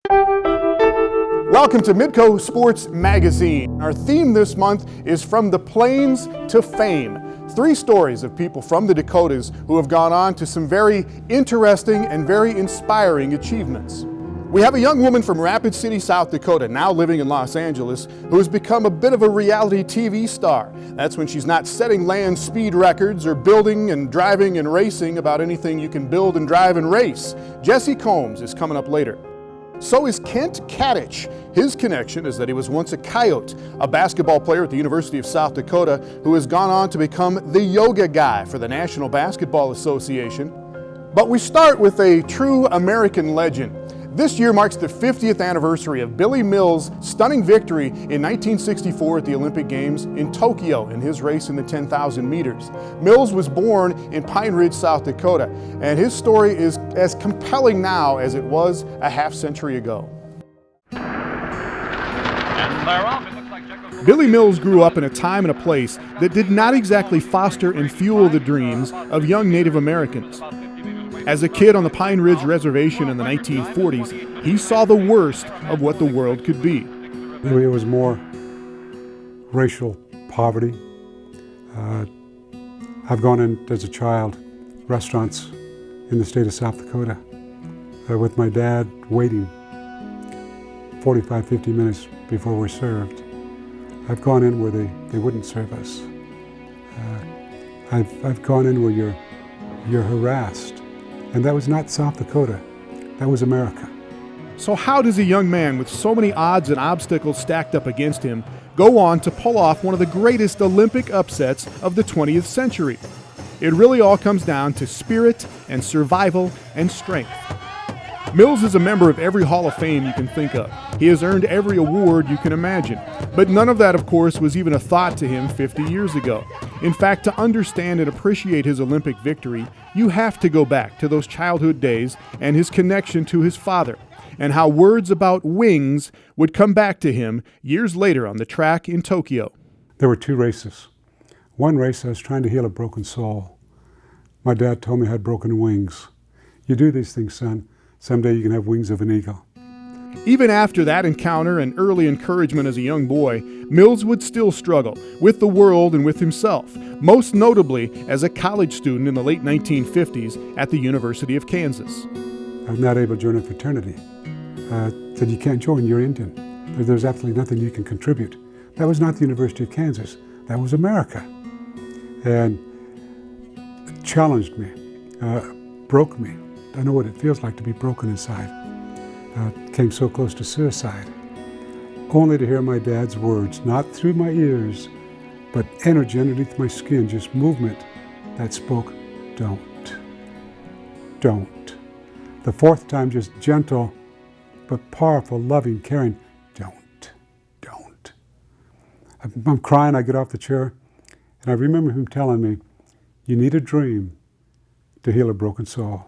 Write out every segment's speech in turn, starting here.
Welcome to Midco Sports Magazine. Our theme this month is From the Plains to Fame. 3 stories of people from the Dakotas who have gone on to some very interesting and very inspiring achievements. We have a young woman from Rapid City, South Dakota, now living in Los Angeles, who has become a bit of a reality TV star. That's when she's not setting land speed records or building and driving and racing about anything you can build and drive and race. Jesse Combs is coming up later. So is Kent Kadich. His connection is that he was once a Coyote, a basketball player at the University of South Dakota who has gone on to become the yoga guy for the National Basketball Association. But we start with a true American legend. This year marks the 50th anniversary of Billy Mills' stunning victory in 1964 at the Olympic Games in Tokyo in his race in the 10,000 meters. Mills was born in Pine Ridge, South Dakota, and his story is as compelling now as it was a half-century ago. Billy Mills grew up in a time and a place that did not exactly foster and fuel the dreams of young Native Americans. As a kid on the Pine Ridge Reservation in the 1940s, he saw the worst of what the world could be. It was more racial poverty. I've gone in as a child, restaurants in the state of South Dakota, with my dad waiting 45, 50 minutes before we're served. I've gone in where they wouldn't serve us. I've gone in where you're harassed. And that was not South Dakota, that was America. So how does a young man with so many odds and obstacles stacked up against him go on to pull off one of the greatest Olympic upsets of the 20th century? It really all comes down to spirit and survival and strength. Mills is a member of every Hall of Fame you can think of. He has earned every award you can imagine. But none of that, of course, was even a thought to him 50 years ago. In fact, to understand and appreciate his Olympic victory, you have to go back to those childhood days and his connection to his father, and how words about wings would come back to him years later on the track in Tokyo. There were 2 races. One race, I was trying to heal a broken soul. My dad told me I had broken wings. You do these things, son. Someday you can have wings of an eagle. Even after that encounter and early encouragement as a young boy, Mills would still struggle with the world and with himself, most notably as a college student in the late 1950s at the University of Kansas. I was not able to join a fraternity. Said, you can't join, you're Indian. There's absolutely nothing you can contribute. That was not the University of Kansas, that was America. And it challenged me, broke me. I know what it feels like to be broken inside. Came so close to suicide, only to hear my dad's words, not through my ears, but energy underneath my skin, just movement that spoke, don't, don't. The 4th time, just gentle, but powerful, loving, caring, don't. I'm crying, I get off the chair, and I remember him telling me, you need a dream to heal a broken soul.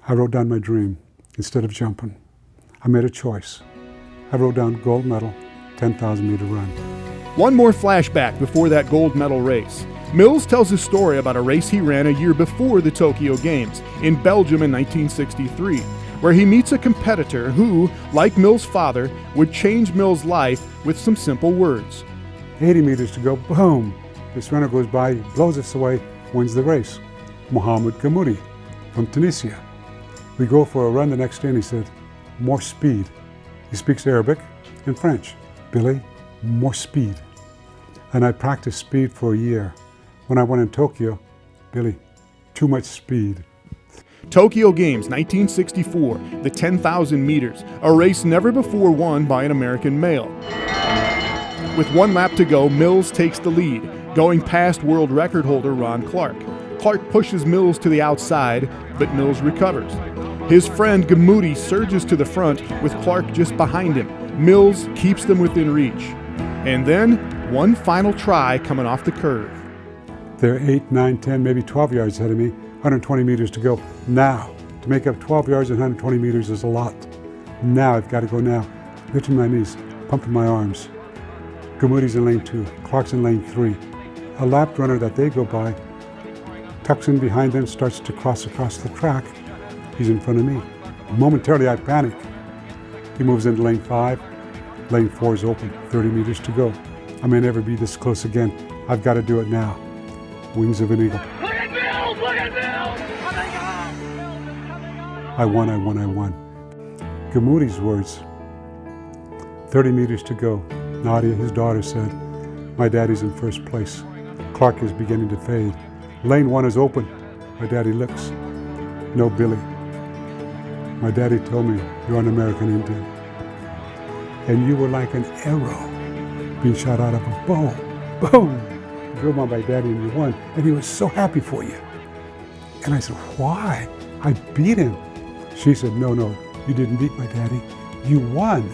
I wrote down my dream instead of jumping. I made a choice. I wrote down gold medal, 10,000 meter run. One more flashback before that gold medal race. Mills tells his story about a race he ran a year before the Tokyo Games in Belgium in 1963, where he meets a competitor who, like Mills' father, would change Mills' life with some simple words. 80 meters to go, boom. This runner goes by, blows us away, wins the race. Mohamed Gamoudi from Tunisia. We go for a run the next day and he said, more speed. He speaks Arabic and French. Billy, more speed. And I practiced speed for a year. When I went in Tokyo, Billy, too much speed. Tokyo Games 1964, the 10,000 meters, a race never before won by an American male. With 1 lap to go, Mills takes the lead, going past world record holder Ron Clark. Clark pushes Mills to the outside, but Mills recovers. His friend Gamoudi surges to the front with Clark just behind him. Mills keeps them within reach. And then, one final try coming off the curve. They're 8, 9, 10, maybe 12 yards ahead of me, 120 meters to go. Now, to make up 12 yards and 120 meters is a lot. Now, I've got to go now. Lifting my knees, pumping my arms. Gamoudi's in lane 2, Clark's in lane 3. A lap runner that they go by tucks in behind them, starts to cross across the track. He's in front of me. Momentarily, I panic. He moves into lane 5. Lane 4 is open, 30 meters to go. I may never be this close again. I've got to do it now. Wings of an eagle. Look at Mills! Look at Mills! Coming on! Mills is coming on! I won, I won, I won. Gamuti's words. 30 meters to go. Nadia, his daughter, said, my daddy's in first place. Clark is beginning to fade. Lane 1 is open. My daddy looks. No Billy. My daddy told me, you're an American Indian. And you were like an arrow being shot out of a bow. Boom! You drove by my daddy and you won. And he was so happy for you. And I said, why? I beat him. She said, no, you didn't beat my daddy. You won.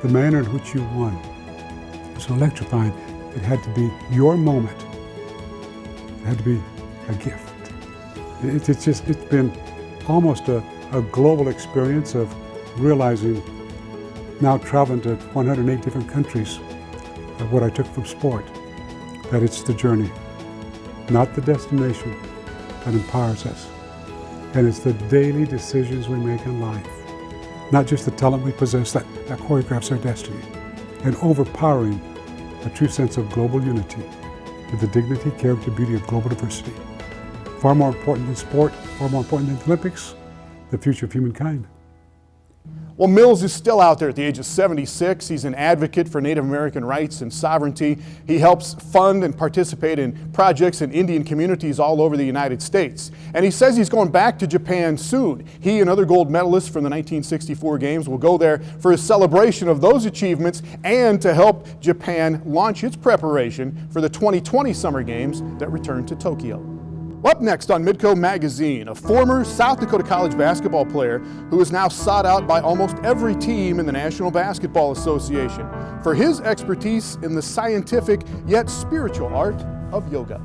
The manner in which you won was so electrifying. It had to be your moment. It had to be a gift. It's been almost a global experience of realizing, now traveling to 108 different countries, what I took from sport, that it's the journey, not the destination, that empowers us. And it's the daily decisions we make in life, not just the talent we possess that choreographs our destiny, and overpowering a true sense of global unity with the dignity, character, beauty of global diversity. Far more important than sport, far more important than the Olympics, the future of humankind. Well, Mills is still out there at the age of 76. He's an advocate for Native American rights and sovereignty. He helps fund and participate in projects in Indian communities all over the United States. And he says he's going back to Japan soon. He and other gold medalists from the 1964 Games will go there for a celebration of those achievements and to help Japan launch its preparation for the 2020 Summer Games that return to Tokyo. Up next on Midco Magazine, a former South Dakota College basketball player who is now sought out by almost every team in the National Basketball Association for his expertise in the scientific yet spiritual art of yoga.